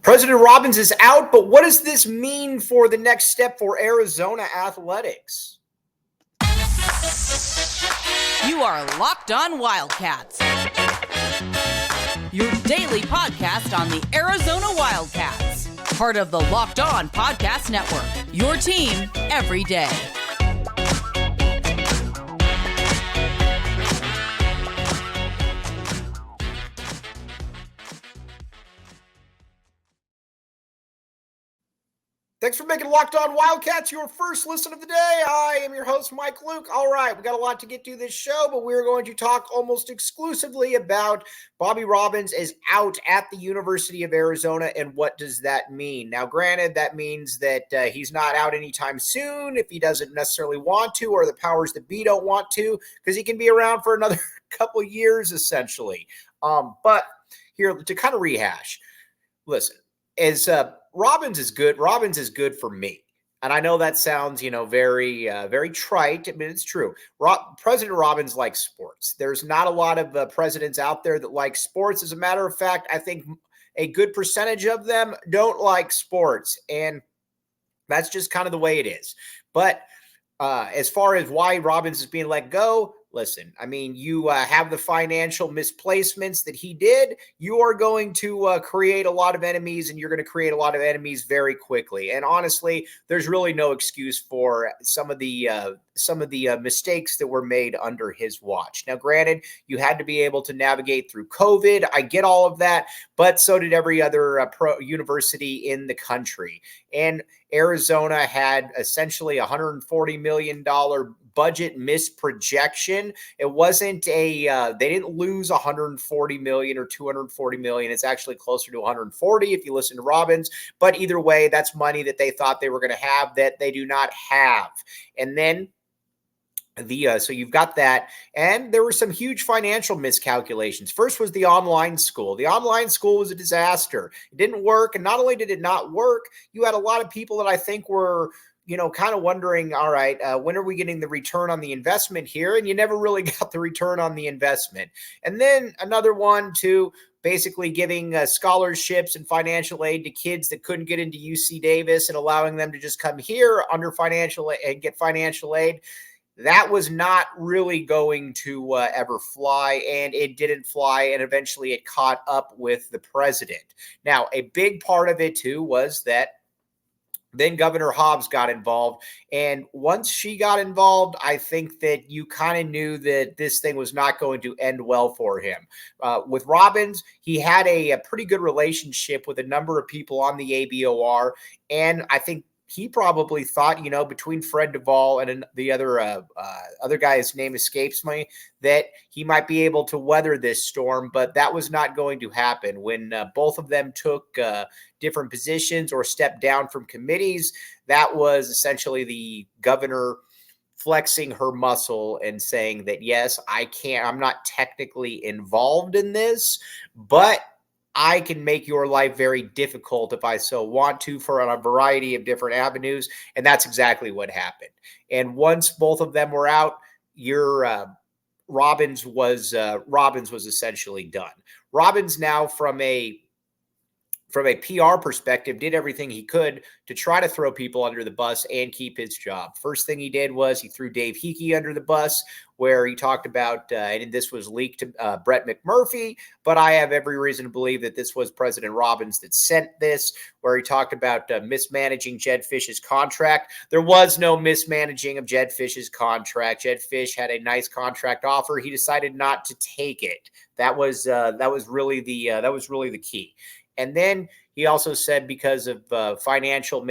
President Robbins is out, but what does this mean for the next step for Arizona athletics? You are Locked On Wildcats, your daily podcast on the Arizona Wildcats, part of the Locked On Podcast Network, your team every day. Thanks for making Locked On Wildcats your first listen of the day. I am your host, Mike Luke. All right, we got a lot to get to this show, but we're going to talk almost exclusively about Bobby Robbins is out at the University of Arizona, and what does that mean? Now, granted, that means that he's not out anytime soon if he doesn't necessarily want to, or the powers that be don't want to, because he can be around for another couple years, essentially. But here, to kind of rehash, listen, as Robbins is good. Robbins is good for me. And I know that sounds, very, very trite. I mean, it's true. President Robbins likes sports. There's not a lot of presidents out there that like sports. As a matter of fact, I think a good percentage of them don't like sports. And that's just kind of the way it is. But as far as why Robbins is being let go, listen, I mean, you have the financial misplacements that he did. You are going to create a lot of enemies, and you're going to create a lot of enemies very quickly. And honestly, there's really no excuse for some of the mistakes that were made under his watch. Now, granted, you had to be able to navigate through COVID. I get all of that, but so did every other university in the country. And Arizona had essentially $140 million budget misprojection. It wasn't they didn't lose 140 million or 240 million. It's actually closer to 140 if you listen to Robbins. But either way, that's money that they thought they were going to have that they do not have. And then so you've got that, and there were some huge financial miscalculations. First was the online school. The online school was a disaster. It didn't work, and not only did it not work, you had a lot of people that I think were kind of wondering, all right, when are we getting the return on the investment here? And you never really got the return on the investment. And then another one to basically giving scholarships and financial aid to kids that couldn't get into UC Davis and allowing them to just come here under financial aid and get financial aid. That was not really going to ever fly, and it didn't fly, and eventually it caught up with the president. Now, a big part of it, too, was that then Governor Hobbs got involved, and once she got involved, I think that you kind of knew that this thing was not going to end well for him. With Robbins, he had a pretty good relationship with a number of people on the ABOR, and I think he probably thought, between Fred Duvall and the other guy's name escapes me, that he might be able to weather this storm, but that was not going to happen. When both of them took different positions or stepped down from committees, that was essentially the governor flexing her muscle and saying that, yes, I'm not technically involved in this, but I can make your life very difficult if I so want to for a variety of different avenues. And that's exactly what happened. And once both of them were out, Robbins was essentially done. Robbins now from a PR perspective, did everything he could to try to throw people under the bus and keep his job. First thing he did was he threw Dave Hickey under the bus, where he talked about, and this was leaked to Brett McMurphy, but I have every reason to believe that this was President Robbins that sent this, where he talked about mismanaging Jedd Fisch's contract. There was no mismanaging of Jedd Fisch's contract. Jedd Fisch had a nice contract offer. He decided not to take it. That was really the key. And then he also said because of financial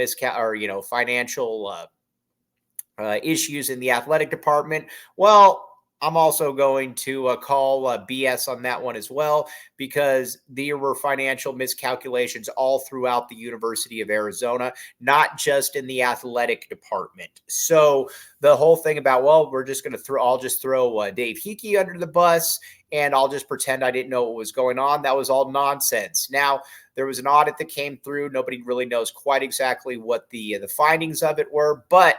issues in the athletic department, well, I'm also going to call BS on that one as well, because there were financial miscalculations all throughout the University of Arizona, not just in the athletic department. So the whole thing about, well, I'll just throw Dave Hickey under the bus and I'll just pretend I didn't know what was going on. That was all nonsense. Now, there was an audit that came through. Nobody really knows quite exactly what the findings of it were, but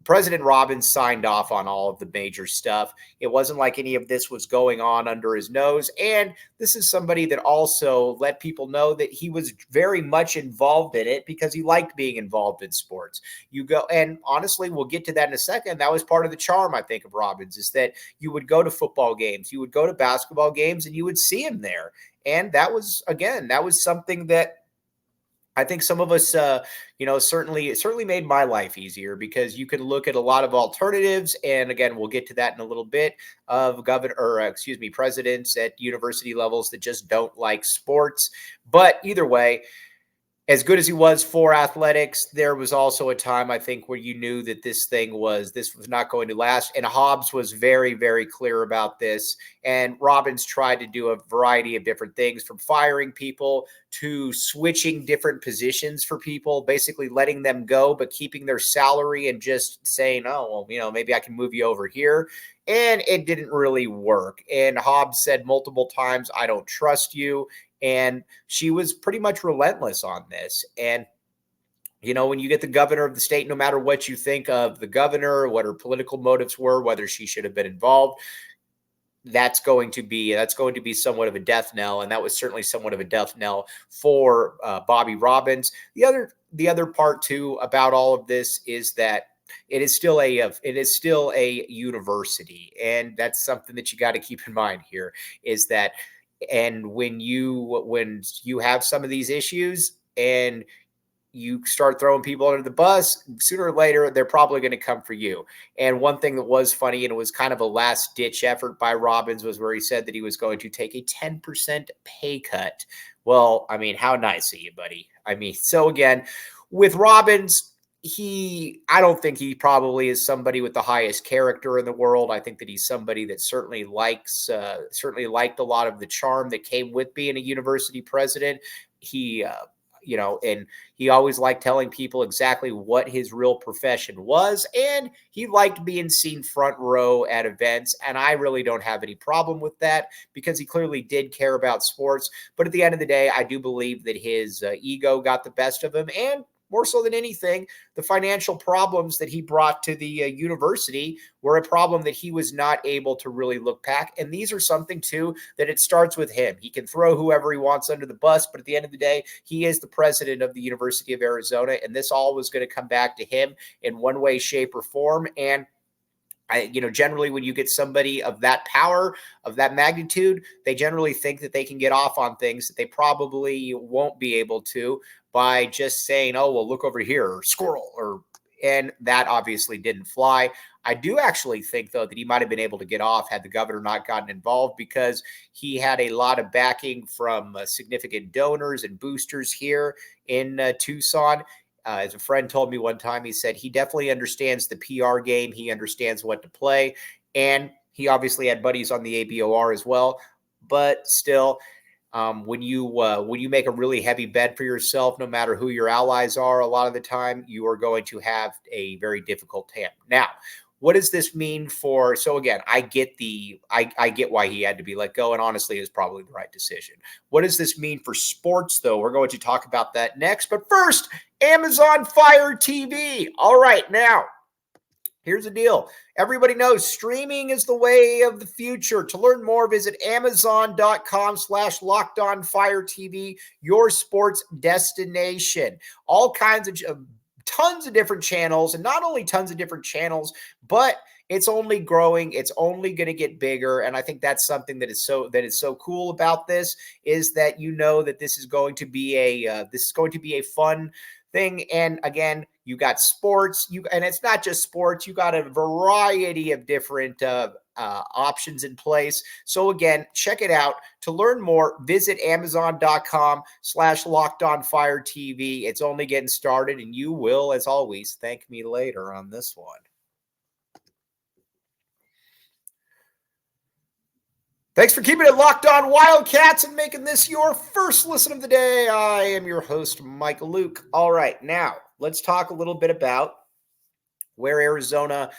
President Robbins signed off on all of the major stuff. It wasn't like any of this was going on under his nose. And this is somebody that also let people know that he was very much involved in it because he liked being involved in sports. You go, and honestly, we'll get to that in a second. That was part of the charm, I think, of Robbins, is that you would go to football games, you would go to basketball games, and you would see him there. And that was, again, that was something that I think some of us, certainly made my life easier, because you could look at a lot of alternatives. And again, we'll get to that in a little bit, of presidents at university levels that just don't like sports. But either way, as good as he was for athletics, there was also a time, I think, where you knew that this was not going to last. And Hobbs was very, very clear about this. And Robbins tried to do a variety of different things, from firing people to switching different positions for people, basically letting them go, but keeping their salary and just saying, oh, well, maybe I can move you over here. And it didn't really work. And Hobbs said multiple times, I don't trust you. And she was pretty much relentless on this. And, when you get the governor of the state, no matter what you think of the governor, what her political motives were, whether she should have been involved, that's going to be somewhat of a death knell. And that was certainly somewhat of a death knell for Bobby Robbins. The other part too about all of this is that it is still a university. And that's something that you got to keep in mind here, is that, and when you have some of these issues and you start throwing people under the bus, sooner or later, they're probably going to come for you. And one thing that was funny, and it was kind of a last ditch effort by Robbins, was where he said that he was going to take a 10% pay cut. Well, how nice of you, buddy. So again, with Robbins, I don't think he probably is somebody with the highest character in the world. I think that he's somebody that certainly liked a lot of the charm that came with being a university president. And he always liked telling people exactly what his real profession was. And he liked being seen front row at events. And I really don't have any problem with that, because he clearly did care about sports. But at the end of the day, I do believe that his ego got the best of him. And more so than anything, the financial problems that he brought to the university were a problem that he was not able to really look back. And these are something, too, that it starts with him. He can throw whoever he wants under the bus, but at the end of the day, he is the president of the University of Arizona, and this all was going to come back to him in one way, shape, or form. And generally when you get somebody of that power, of that magnitude, they generally think that they can get off on things that they probably won't be able to by just saying, oh, well, look over here, or squirrel, and that obviously didn't fly. I do actually think, though, that he might have been able to get off had the governor not gotten involved, because he had a lot of backing from significant donors and boosters here in Tucson. As a friend told me one time, he said he definitely understands the PR game. He understands what to play. And he obviously had buddies on the ABOR as well. But still, when you make a really heavy bet for yourself, no matter who your allies are, a lot of the time, you are going to have a very difficult time. Now, what does this mean for? So again, I get why he had to be let go, and honestly, is probably the right decision. What does this mean for sports, though? We're going to talk about that next. But first, Amazon Fire TV. All right, now, here's the deal. Everybody knows streaming is the way of the future. To learn more, visit Amazon.com/LockedOnFireTV, your sports destination. All kinds of tons of different channels, and not only tons of different channels, but it's only growing. It's only going to get bigger. And I think that's something that is so cool about this, is that that this is going to be a fun thing. And again, you got sports, and it's not just sports. You got a variety of different options in place. So again, check it out. To learn more, visit Amazon.com/LockedOnFireTV. It's only getting started, and you will, as always, thank me later on this one. Thanks for keeping it locked on Wildcats and making this your first listen of the day. I am your host, Mike Luke. All right, now let's talk a little bit about where Arizona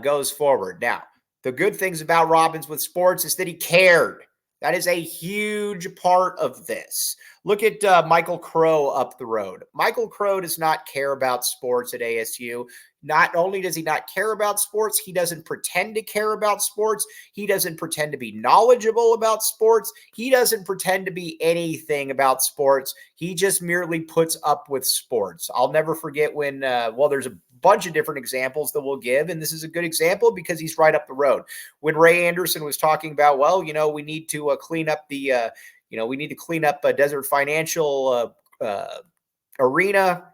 goes forward. Now, the good things about Robbins with sports is that he cared. That is a huge part of this. Look at Michael Crow up the road. Michael Crow does not care about sports at ASU. Not only does he not care about sports, he doesn't pretend to care about sports. He doesn't pretend to be knowledgeable about sports. He doesn't pretend to be anything about sports. He just merely puts up with sports. I'll never forget when, there's a bunch of different examples that we'll give, and this is a good example because he's right up the road. When Ray Anderson was talking about, we need to clean up Desert Financial Arena,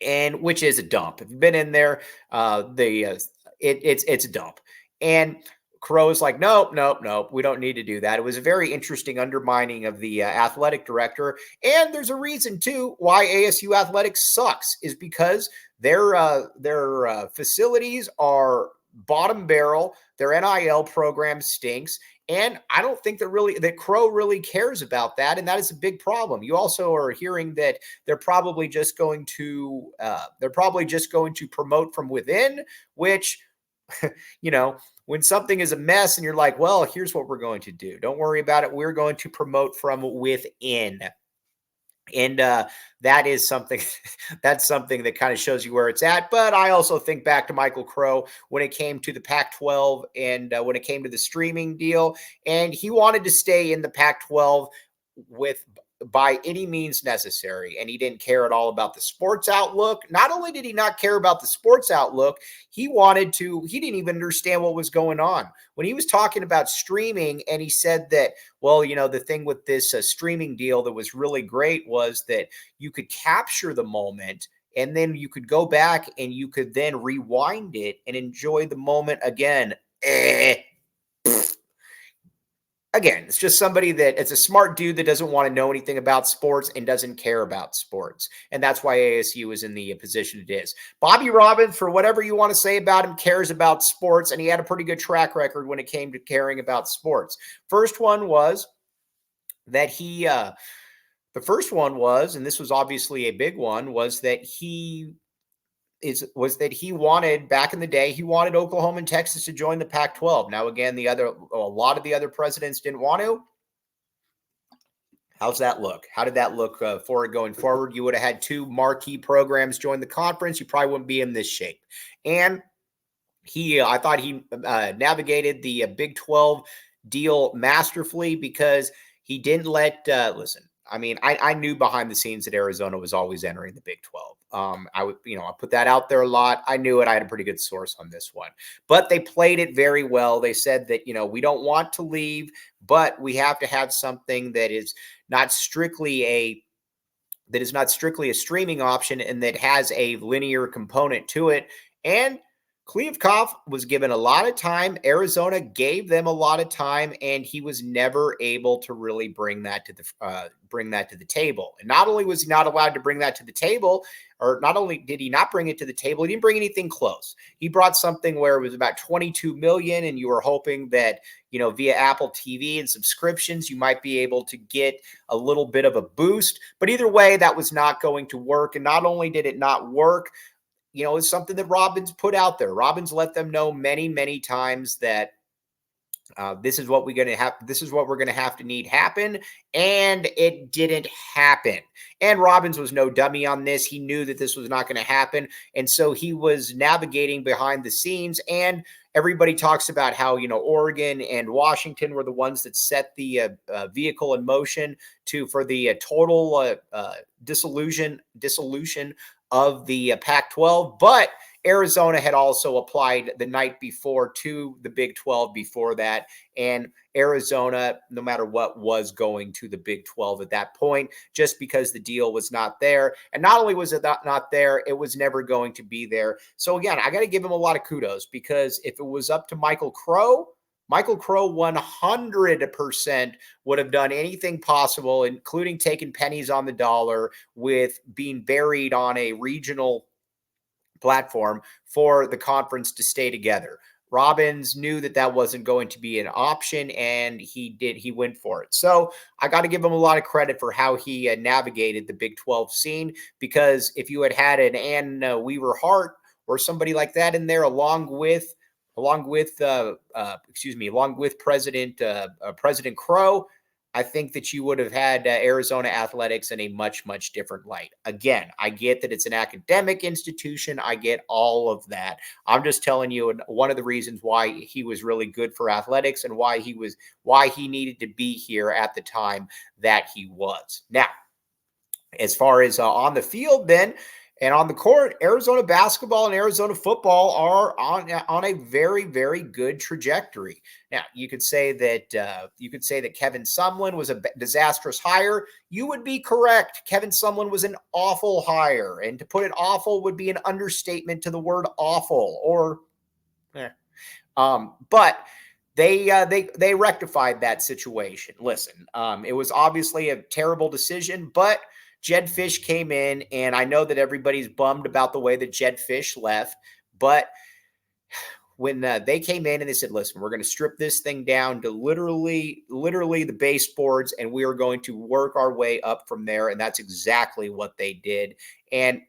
and which is a dump. If you've been in there, it's a dump. And Crow is like, nope, we don't need to do that. It was a very interesting undermining of the athletic director. And there's a reason, too, why ASU athletics sucks, is because their facilities are bottom barrel. Their NIL program stinks. And I don't think that Crow really cares about that. And that is a big problem. You also are hearing that they're probably just going to promote from within, which, when something is a mess and you're like, well, here's what we're going to do. Don't worry about it. We're going to promote from within. And that is something that kind of shows you where it's at. But I also think back to Michael Crow when it came to the Pac-12 and when it came to the streaming deal, and he wanted to stay in the Pac-12 by any means necessary. And he didn't care at all about the sports outlook. Not only did he not care about the sports outlook, he didn't even understand what was going on. When he was talking about streaming and he said that, the thing with this streaming deal that was really great was that you could capture the moment and then you could go back and you could then rewind it and enjoy the moment again. Again, it's just it's a smart dude that doesn't want to know anything about sports and doesn't care about sports. And that's why ASU is in the position it is. Bobby Robbins, for whatever you want to say about him, cares about sports, and he had a pretty good track record when it came to caring about sports. First one was that and this was obviously a big one, was that he wanted, back in the day, he wanted Oklahoma and Texas to join the Pac-12. Now, again, a lot of the other presidents didn't want to. How's that look? How did that look for it going forward? You would have had two marquee programs join the conference. You probably wouldn't be in this shape. And I thought he navigated the Big 12 deal masterfully because he didn't let, listen, I knew behind the scenes that Arizona was always entering the Big 12. I put that out there a lot. I knew it. I had a pretty good source on this one, but they played it very well. They said that, we don't want to leave, but we have to have something that is not strictly a streaming option and that has a linear component to it. And Kliavkoff was given a lot of time. Arizona gave them a lot of time, and he was never able to really bring that to the table. And not only was he not allowed to bring that to the table, or not only did he not bring it to the table, he didn't bring anything close. He brought something where it was about $22 million, and you were hoping that, via Apple TV and subscriptions, you might be able to get a little bit of a boost. But either way, that was not going to work. And not only did it not work, it's something that Robbins put out there. Robbins let them know many, many times that this is what we're going to have to need happen. And it didn't happen. And Robbins was no dummy on this. He knew that this was not going to happen. And so he was navigating behind the scenes. And everybody talks about how, Oregon and Washington were the ones that set the vehicle in motion for the total dissolution of the Pac-12, but Arizona had also applied the night before to the Big 12 before that, and Arizona, no matter what, was going to the Big 12 at that point, just because the deal was not there. And not only was it not there, it was never going to be there. So again, I got to give him a lot of kudos, because if it was up to Michael Crow 100% would have done anything possible, including taking pennies on the dollar, with being buried on a regional platform for the conference to stay together. Robbins knew that wasn't going to be an option, and he went for it. So I got to give him a lot of credit for how he navigated the Big 12 scene, because if you had an Ann Weaver Hart or somebody like that in there, along with President Crow, I think that you would have had Arizona athletics in a much, much different light. Again, I get that it's an academic institution. I get all of that. I'm just telling you one of the reasons why he was really good for athletics and why he needed to be here at the time that he was. Now, as far as on the field, then, and on the court, Arizona basketball and Arizona football are on a very, very good trajectory. Now, you could say that Kevin Sumlin was a disastrous hire. You would be correct. Kevin Sumlin was an awful hire, and to put it awful would be an understatement to the word awful. But they rectified that situation. Listen, it was obviously a terrible decision, but Jedd Fisch came in, and I know that everybody's bummed about the way that Jedd Fisch left, but when they came in and they said, listen, we're going to strip this thing down to literally the baseboards, and we are going to work our way up from there, and that's exactly what they did. And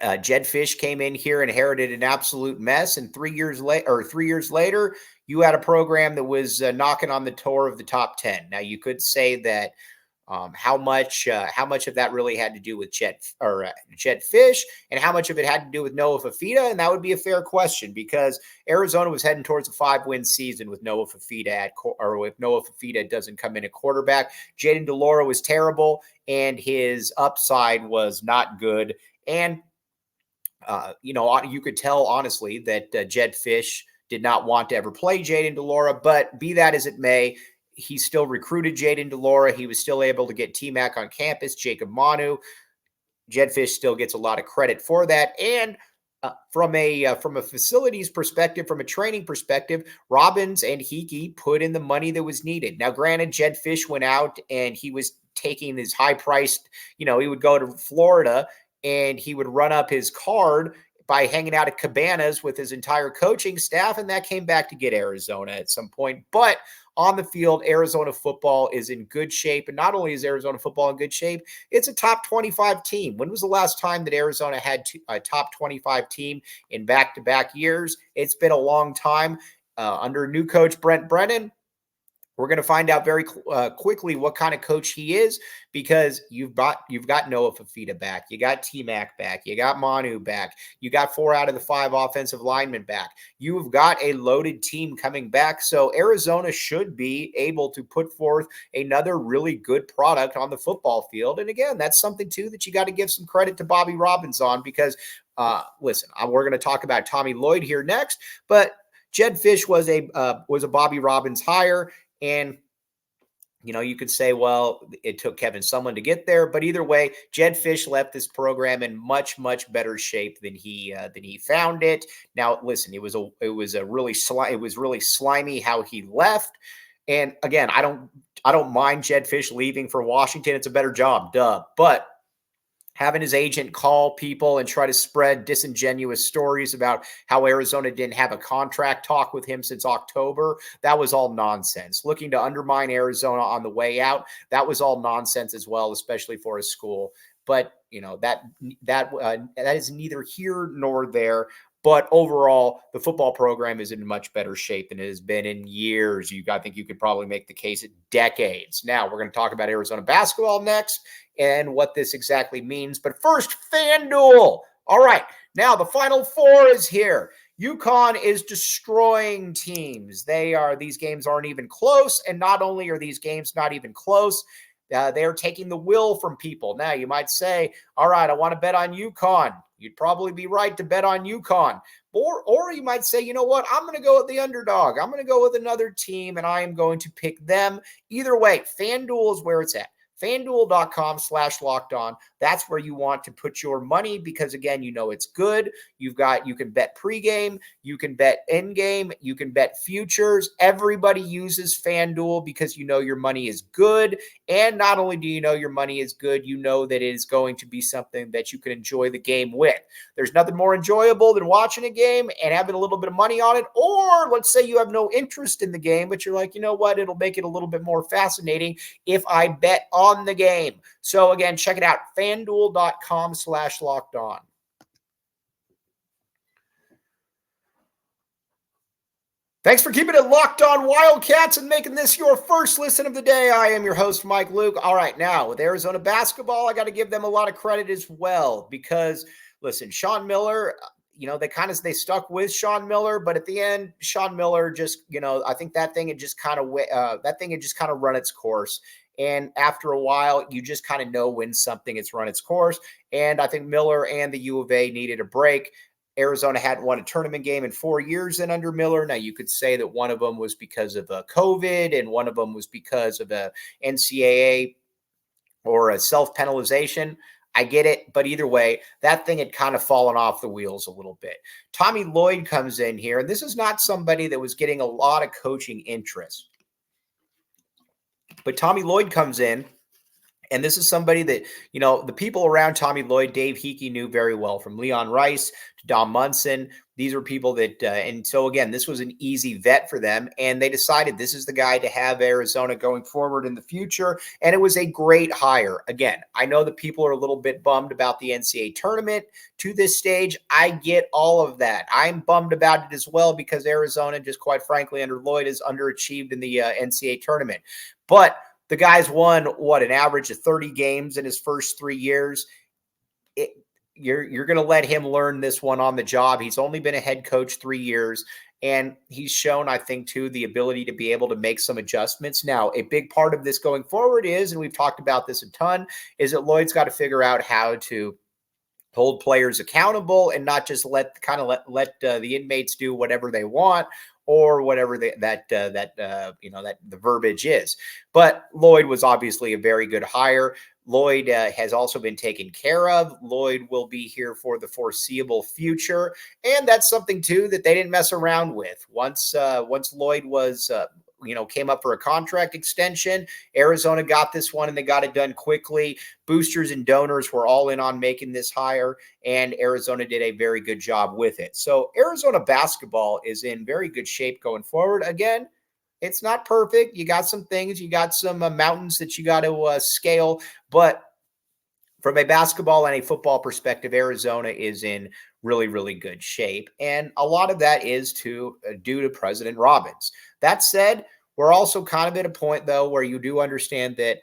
Jedd Fisch came in here, inherited an absolute mess, and 3 years later, you had a program that was knocking on the door of the top 10. Now, you could say that how much of that really had to do with Jedd Fisch, and how much of it had to do with Noah Fifita, and that would be a fair question because Arizona was heading towards a 5-win season with Noah Fifita if Noah Fifita doesn't come in at quarterback. Jayden de Laura was terrible, and his upside was not good, and you could tell honestly that Jedd Fisch did not want to ever play Jayden de Laura, but be that as it may, he still recruited Jayden de Laura. He was still able to get T-Mac on campus, Jacob Manu. Jedd Fisch still gets a lot of credit for that. And from a facilities perspective, from a training perspective, Robbins and Hickey put in the money that was needed. Now, granted, Jedd Fisch went out and he was taking his high-priced, he would go to Florida and he would run up his card by hanging out at Cabanas with his entire coaching staff, and that came back to get Arizona at some point. But on the field, Arizona football is in good shape. And not only is Arizona football in good shape, it's a top 25 team. When was the last time that Arizona had a top 25 team in back-to-back years? It's been a long time. Under new coach Brent Brennan, we're going to find out very quickly what kind of coach he is, because you've got Noah Fifita back, you got T-Mac back, you got Manu back, you got 4 out of the 5 offensive linemen back. You've got a loaded team coming back, so Arizona should be able to put forth another really good product on the football field. And again, that's something too that you got to give some credit to Bobby Robbins on, because listen, we're going to talk about Tommy Lloyd here next, but Jedd Fisch was a Bobby Robbins hire. And, you could say, well, it took Kevin Sumlin to get there. But either way, Jedd Fisch left this program in much, much better shape than he found it. Now, listen, it was really slimy how he left. And again, I don't mind Jedd Fisch leaving for Washington. It's a better job, duh. But having his agent call people and try to spread disingenuous stories about how Arizona didn't have a contract talk with him since October, that was all nonsense. Looking to undermine Arizona on the way out, that was all nonsense as well, especially for a school. But, that is neither here nor there. But overall, the football program is in much better shape than it has been in years. I think you could probably make the case decades. Now, we're going to talk about Arizona basketball next and what this exactly means. But first, FanDuel. All right, now the Final Four is here. UConn is destroying teams. These games aren't even close, and not only are these games not even close, they're taking the will from people. Now, you might say, all right, I want to bet on UConn. You'd probably be right to bet on UConn. Or you might say, you know what? I'm going to go with the underdog. I'm going to go with another team, and I am going to pick them. Either way, FanDuel is where it's at. FanDuel.com/lockedon. That's where you want to put your money because, again, it's good. You can bet pregame, you can bet endgame, you can bet futures. Everybody uses FanDuel because your money is good. And not only do you know your money is good, you know that it is going to be something that you can enjoy the game with. There's nothing more enjoyable than watching a game and having a little bit of money on it. Or let's say you have no interest in the game, but you're like, you know what? It'll make it a little bit more fascinating if I bet on the game. So again, check it out. FanDuel.com/lockedon. Thanks for keeping it locked on Wildcats and making this your first listen of the day. I am your host, Mike Luke. All right, now with Arizona basketball, I got to give them a lot of credit as well because, listen, Sean Miller, they stuck with Sean Miller, but at the end, Sean Miller just, I think that thing had just kind of run its course. And after a while, you just kind of know when something has run its course. And I think Miller and the U of A needed a break. Arizona hadn't won a tournament game in 4 years and under Miller. Now, you could say that one of them was because of COVID and one of them was because of a NCAA or a self-penalization. I get it, but either way, that thing had kind of fallen off the wheels a little bit. Tommy Lloyd comes in here, and this is not somebody that was getting a lot of coaching interest. But Tommy Lloyd comes in, and this is somebody that, the people around Tommy Lloyd, Dave Hickey knew very well, from Leon Rice to Don Munson. These are people that, and so again, this was an easy vet for them. And they decided this is the guy to have Arizona going forward in the future. And it was a great hire. Again, I know that people are a little bit bummed about the NCAA tournament to this stage. I get all of that. I'm bummed about it as well because Arizona, just quite frankly, under Lloyd, is underachieved in the NCAA tournament. But the guy's won, an average of 30 games in his first 3 years. You're going to let him learn this one on the job. He's only been a head coach 3 years, and he's shown, I think, too, the ability to be able to make some adjustments. Now, a big part of this going forward is, and we've talked about this a ton, is that Lloyd's got to figure out how to hold players accountable and not just let the inmates do whatever they want, or whatever the verbiage is. But Lloyd was obviously a very good hire. Lloyd has also been taken care of. Lloyd will be here for the foreseeable future. And that's something, too, that they didn't mess around with. Once Lloyd was came up for a contract extension, Arizona got this one and they got it done quickly. Boosters and donors were all in on making this hire, and Arizona did a very good job with it. So Arizona basketball is in very good shape going forward. Again, it's not perfect. You got some things, you got some mountains that you got to scale, but from a basketball and a football perspective, Arizona is in really, really good shape. And a lot of that is due to President Robbins. That said, we're also kind of at a point, though, where you do understand that,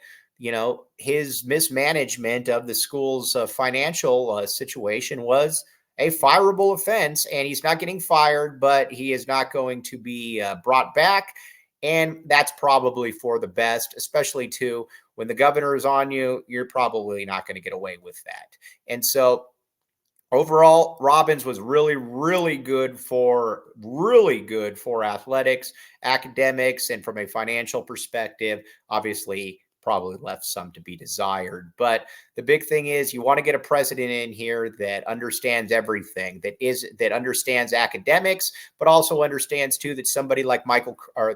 his mismanagement of the school's financial situation was a fireable offense, and he's not getting fired, but he is not going to be brought back. And that's probably for the best, especially too, when the governor is on you, you're probably not going to get away with that. And so overall, Robbins was really, really good for athletics, academics, and from a financial perspective, obviously probably left some to be desired. But the big thing is you want to get a president in here that understands everything, that understands academics, but also understands too that somebody like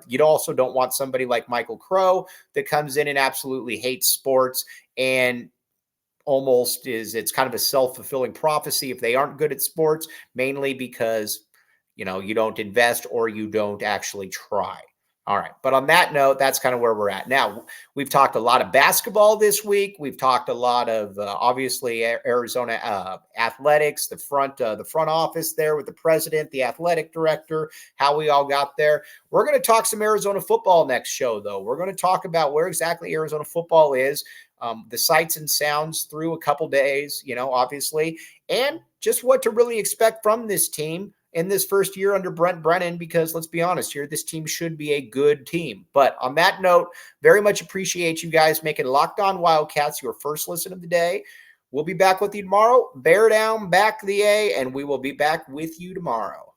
you also don't want somebody like Michael Crow that comes in and absolutely hates sports and it's kind of a self-fulfilling prophecy if they aren't good at sports, mainly because, you don't invest or you don't actually try. All right. But on that note, that's kind of where we're at. Now, we've talked a lot of basketball this week. We've talked a lot of, obviously, Arizona athletics, the front office there with the president, the athletic director, how we all got there. We're going to talk some Arizona football next show, though. We're going to talk about where exactly Arizona football is, the sights and sounds through a couple days, obviously, and just what to really expect from this team in this first year under Brennan, because let's be honest here, this team should be a good team. But on that note, very much appreciate you guys making Locked On Wildcats your first listen of the day. We'll be back with you tomorrow. Bear down, back the A, and we will be back with you tomorrow.